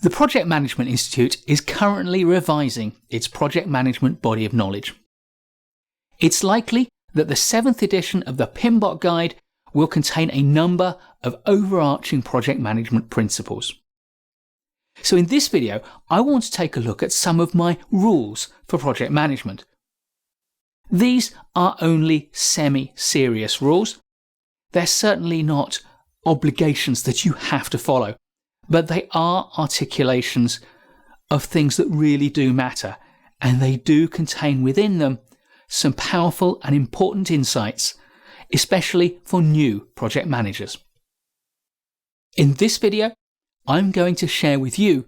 The Project Management Institute is currently revising its project management body of knowledge. It's likely that the 7th edition of the PMBOK Guide will contain a number of overarching project management principles. So in this video, I want to take a look at some of my rules for project management. These are only semi-serious rules. They're certainly not obligations that you have to follow, but they are articulations of things that really do matter, and they do contain within them some powerful and important insights, especially for new project managers. In this video, I'm going to share with you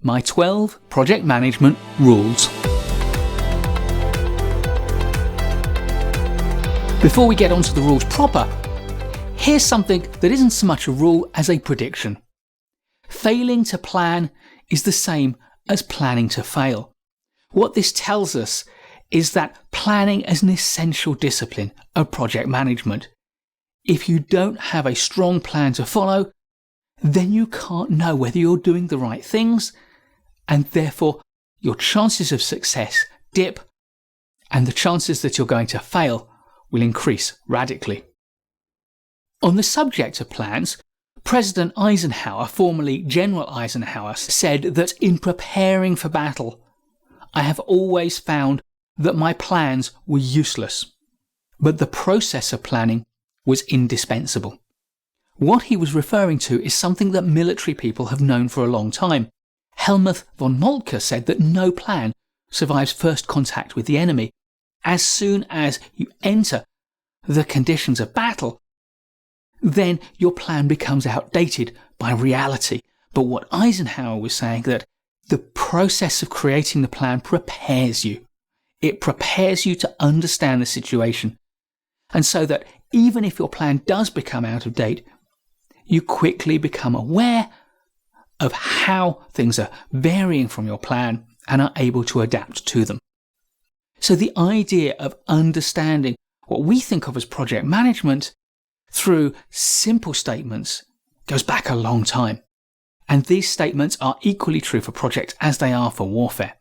my 12 project management rules. Before we get onto the rules proper, here's something that isn't so much a rule as a prediction. Failing to plan is the same as planning to fail. What this tells us is that planning is an essential discipline of project management. If you don't have a strong plan to follow, then you can't know whether you're doing the right things, and therefore your chances of success dip, and the chances that you're going to fail will increase radically. On the subject of plans, President Eisenhower, formerly General Eisenhower, said that in preparing for battle, I have always found that my plans were useless, but the process of planning was indispensable. What he was referring to is something that military people have known for a long time. Helmuth von Moltke said that no plan survives first contact with the enemy. As soon as you enter the conditions of battle, then your plan becomes outdated by reality. But what Eisenhower was saying, that the process of creating the plan prepares you. It prepares you to understand the situation. And so that even if your plan does become out of date, you quickly become aware of how things are varying from your plan and are able to adapt to them. So the idea of understanding what we think of as project management through simple statements goes back a long time. And these statements are equally true for projects as they are for warfare.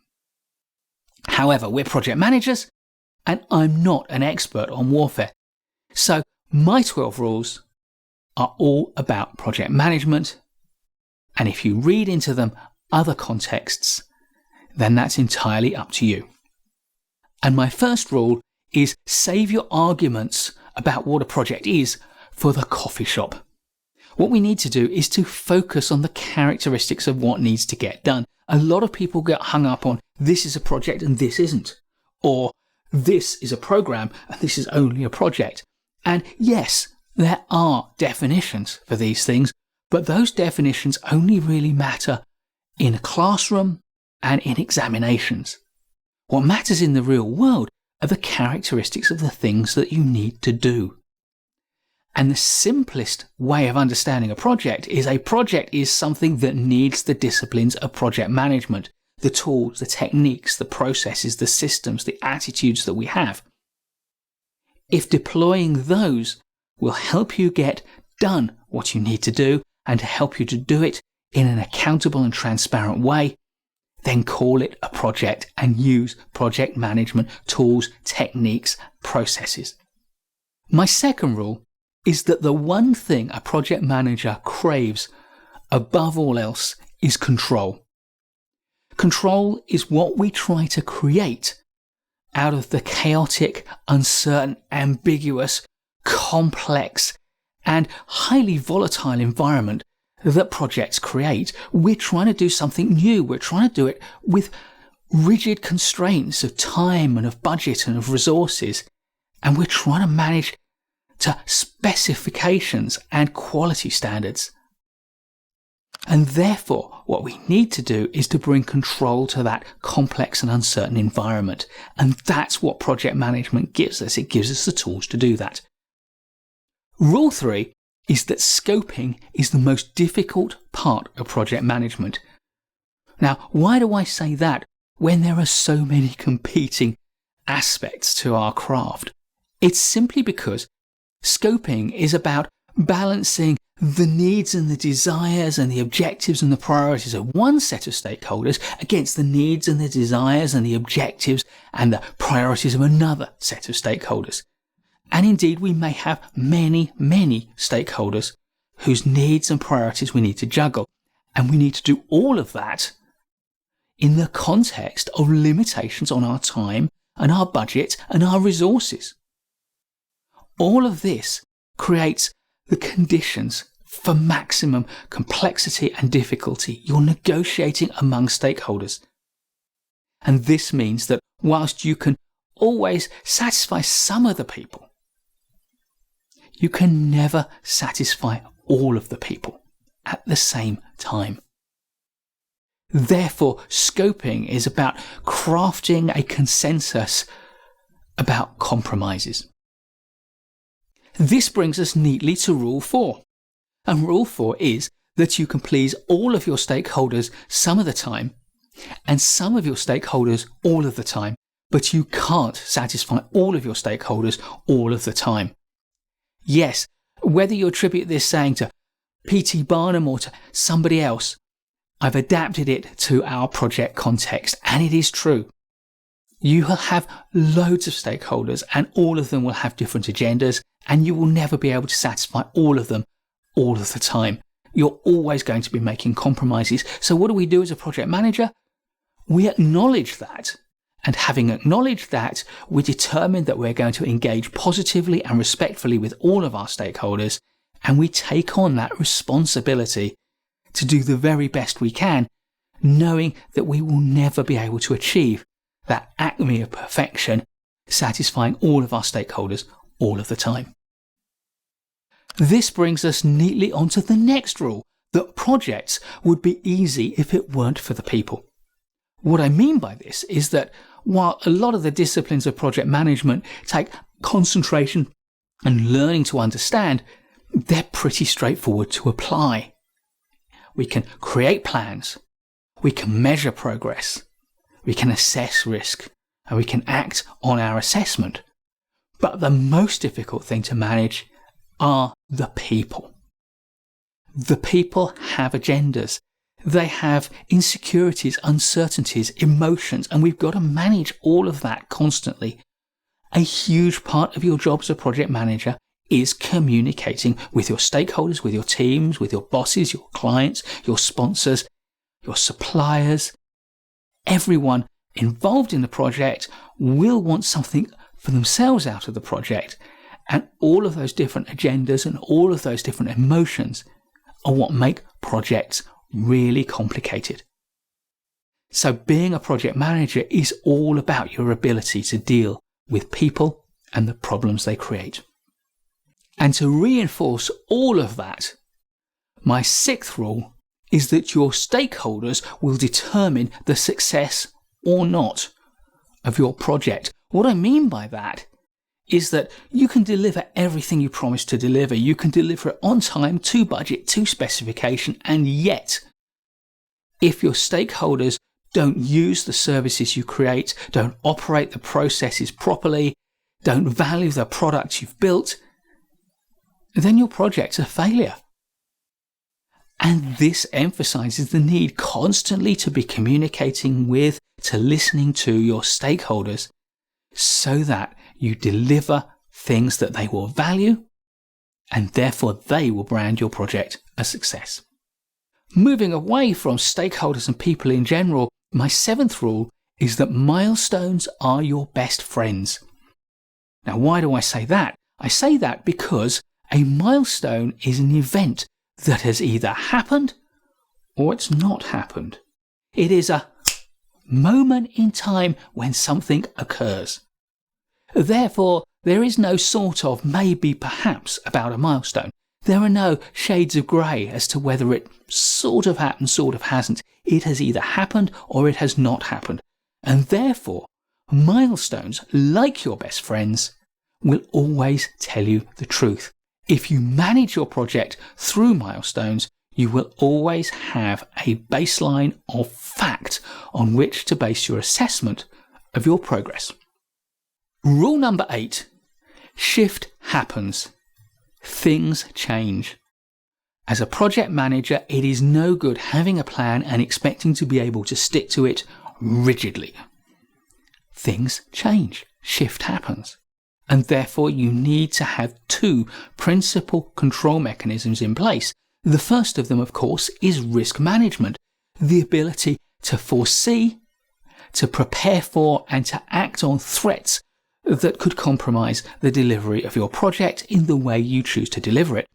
However, we're project managers, and I'm not an expert on warfare. So my 12 rules are all about project management, and if you read into them other contexts, then that's entirely up to you. And my first rule is save your arguments about what a project is for the coffee shop. What we need to do is to focus on the characteristics of what needs to get done. A lot of people get hung up on this is a project and this isn't, or this is a program and this is only a project. And yes, there are definitions for these things, but those definitions only really matter in a classroom and in examinations. What matters in the real world are the characteristics of the things that you need to do. And the simplest way of understanding a project is something that needs the disciplines of project management, the tools, the techniques, the processes, the systems, the attitudes that we have. If deploying those will help you get done what you need to do and to help you to do it in an accountable and transparent way, then call it a project and use project management tools, techniques, processes. My second rule is that the one thing a project manager craves above all else is control. Control is what we try to create out of the chaotic, uncertain, ambiguous, complex, and highly volatile environment that projects create. We're trying to do something new. We're trying to do it with rigid constraints of time and of budget and of resources. And we're trying to manage to specifications and quality standards. And therefore, what we need to do is to bring control to that complex and uncertain environment. And that's what project management gives us. It gives us the tools to do that. Rule 3 is that scoping is the most difficult part of project management. Now, why do I say that when there are so many competing aspects to our craft? It's simply because scoping is about balancing the needs and the desires and the objectives and the priorities of one set of stakeholders against the needs and the desires and the objectives and the priorities of another set of stakeholders. And indeed, we may have many, many stakeholders whose needs and priorities we need to juggle. And we need to do all of that in the context of limitations on our time and our budget and our resources. All of this creates the conditions for maximum complexity and difficulty. You're negotiating among stakeholders. And this means that whilst you can always satisfy some of the people, you can never satisfy all of the people at the same time. Therefore, scoping is about crafting a consensus about compromises. This brings us neatly to Rule 4. And Rule 4 is that you can please all of your stakeholders some of the time and some of your stakeholders all of the time, but you can't satisfy all of your stakeholders all of the time. Yes, whether you attribute this saying to P.T. Barnum or to somebody else, I've adapted it to our project context, and it is true. You will have loads of stakeholders and all of them will have different agendas, and you will never be able to satisfy all of them all of the time. You're always going to be making compromises. So what do we do as a project manager? We acknowledge that. And having acknowledged that, we determine that we're going to engage positively and respectfully with all of our stakeholders, and we take on that responsibility to do the very best we can, knowing that we will never be able to achieve that acme of perfection, satisfying all of our stakeholders all of the time. This brings us neatly onto the next rule, that projects would be easy if it weren't for the people. What I mean by this is that while a lot of the disciplines of project management take concentration and learning to understand, they're pretty straightforward to apply. We can create plans, we can measure progress, we can assess risk, and we can act on our assessment. But the most difficult thing to manage are the people. The people have agendas. They have insecurities, uncertainties, emotions, and we've got to manage all of that constantly. A huge part of your job as a project manager is communicating with your stakeholders, with your teams, with your bosses, your clients, your sponsors, your suppliers. Everyone involved in the project will want something for themselves out of the project, and all of those different agendas and all of those different emotions are what make projects really complicated. So being a project manager is all about your ability to deal with people and the problems they create. And to reinforce all of that, my sixth rule is that your stakeholders will determine the success or not of your project. What I mean by that is that you can deliver everything you promise to deliver. You can deliver it on time, to budget, to specification, and yet, if your stakeholders don't use the services you create, don't operate the processes properly, don't value the products you've built, then your project's a failure. And this emphasizes the need constantly to be communicating with, to listening to your stakeholders so that you deliver things that they will value, and therefore they will brand your project a success. Moving away from stakeholders and people in general, my seventh rule is that milestones are your best friends. Now, why do I say that? I say that because a milestone is an event that has either happened or it's not happened. It is a moment in time when something occurs. Therefore, there is no sort of maybe perhaps about a milestone. There are no shades of grey as to whether it sort of happened, sort of hasn't. It has either happened or it has not happened. And therefore, milestones, like your best friends, will always tell you the truth. If you manage your project through milestones, you will always have a baseline of fact on which to base your assessment of your progress. Rule number 8. Shift happens. Things change. As a project manager, it is no good having a plan and expecting to be able to stick to it rigidly. Things change. Shift happens. And therefore you need to have two principal control mechanisms in place. The first of them, of course, is risk management. The ability to foresee, to prepare for, and to act on threats that could compromise the delivery of your project in the way you choose to deliver it.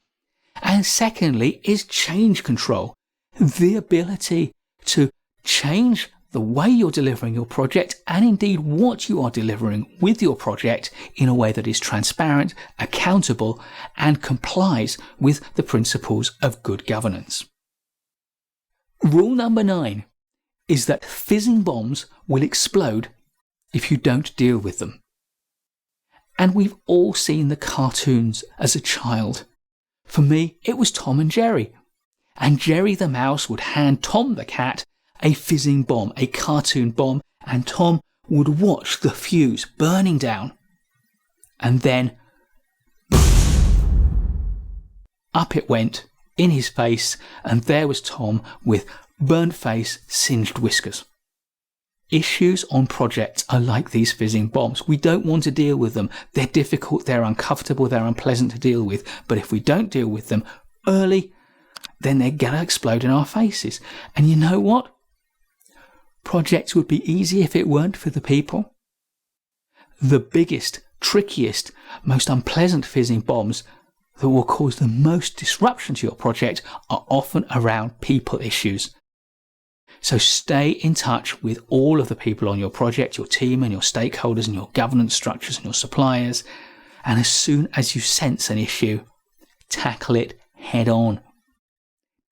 And secondly is change control. The ability to change the way you're delivering your project and indeed what you are delivering with your project in a way that is transparent, accountable, and complies with the principles of good governance. Rule number 9 is that fizzing bombs will explode if you don't deal with them. And we've all seen the cartoons as a child. For me, it was Tom and Jerry. And Jerry the mouse would hand Tom the cat a fizzing bomb, a cartoon bomb, and Tom would watch the fuse burning down. And then, up it went in his face, and there was Tom with burnt face, singed whiskers. Issues on projects are like these fizzing bombs. We don't want to deal with them. They're difficult, they're uncomfortable, they're unpleasant to deal with. But if we don't deal with them early, then they're going to explode in our faces. And you know what? Projects would be easy if it weren't for the people. The biggest, trickiest, most unpleasant fizzing bombs that will cause the most disruption to your project are often around people issues. So stay in touch with all of the people on your project, your team and your stakeholders and your governance structures and your suppliers. And as soon as you sense an issue, tackle it head on.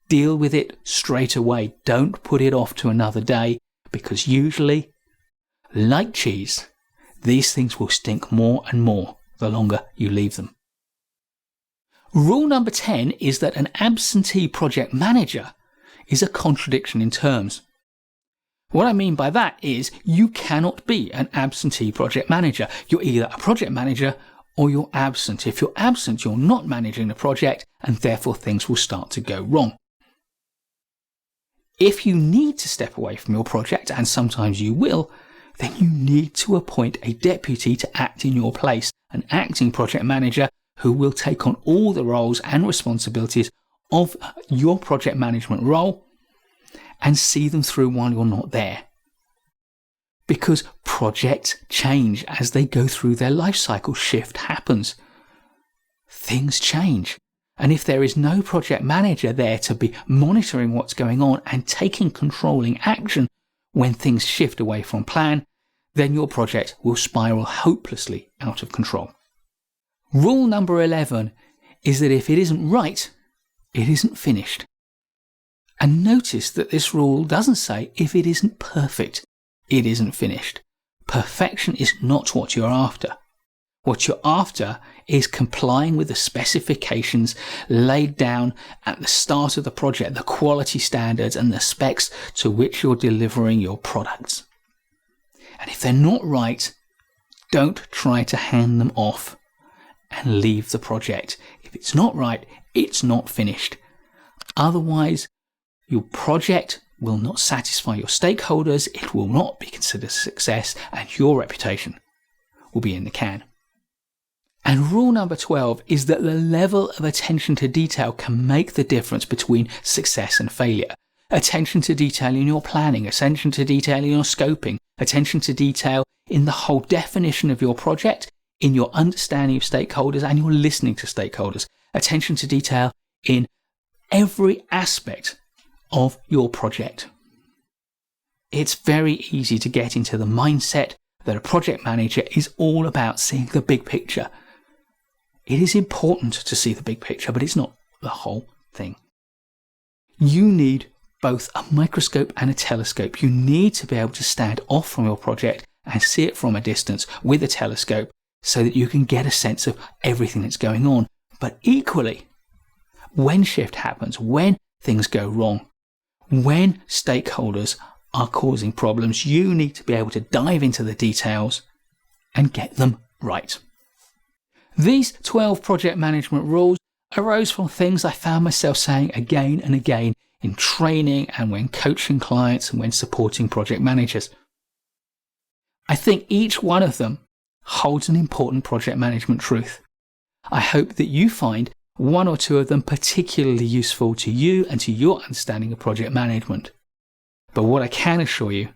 Deal with it straight away. Don't put it off to another day, because usually, like cheese, these things will stink more and more the longer you leave them. Rule number 10 is that an absentee project manager is a contradiction in terms. What I mean by that is you cannot be an absentee project manager. You're either a project manager or you're absent. If you're absent, you're not managing the project, and therefore things will start to go wrong. If you need to step away from your project, and sometimes you will, then you need to appoint a deputy to act in your place, an acting project manager who will take on all the roles and responsibilities of your project management role and see them through while you're not there. Because projects change as they go through their life cycle. Shift happens. Things change. And if there is no project manager there to be monitoring what's going on and taking controlling action when things shift away from plan, then your project will spiral hopelessly out of control. Rule number 11 is that if it isn't right, it isn't finished. And notice that this rule doesn't say if it isn't perfect, it isn't finished. Perfection is not what you're after. What you're after is complying with the specifications laid down at the start of the project, the quality standards and the specs to which you're delivering your products. And if they're not right, don't try to hand them off and leave the project. If it's not right, it's not finished. Otherwise, your project will not satisfy your stakeholders, it will not be considered a success, and your reputation will be in the can. And rule number 12 is that the level of attention to detail can make the difference between success and failure. Attention to detail in your planning, attention to detail in your scoping, attention to detail in the whole definition of your project, in your understanding of stakeholders and your listening to stakeholders. Attention to detail in every aspect of your project. It's very easy to get into the mindset that a project manager is all about seeing the big picture. It is important to see the big picture, but it's not the whole thing. You need both a microscope and a telescope. You need to be able to stand off from your project and see it from a distance with a telescope so that you can get a sense of everything that's going on. But equally, when shift happens, when things go wrong, when stakeholders are causing problems, you need to be able to dive into the details and get them right. These 12 project management rules arose from things I found myself saying again and again in training and when coaching clients and when supporting project managers. I think each one of them holds an important project management truth. I hope that you find one or two of them particularly useful to you and to your understanding of project management. But what I can assure you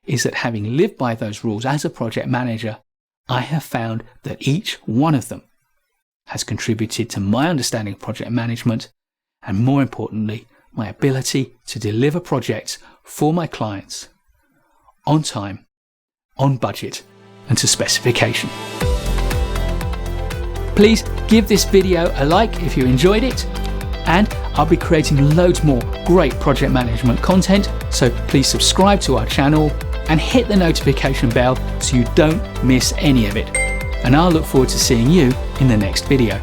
is that having lived by those rules as a project manager, I have found that each one of them has contributed to my understanding of project management and, more importantly, my ability to deliver projects for my clients on time, on budget, and to specification. Please give this video a like if you enjoyed it, and I'll be creating loads more great project management content, so please subscribe to our channel and hit the notification bell so you don't miss any of it. And I'll look forward to seeing you in the next video.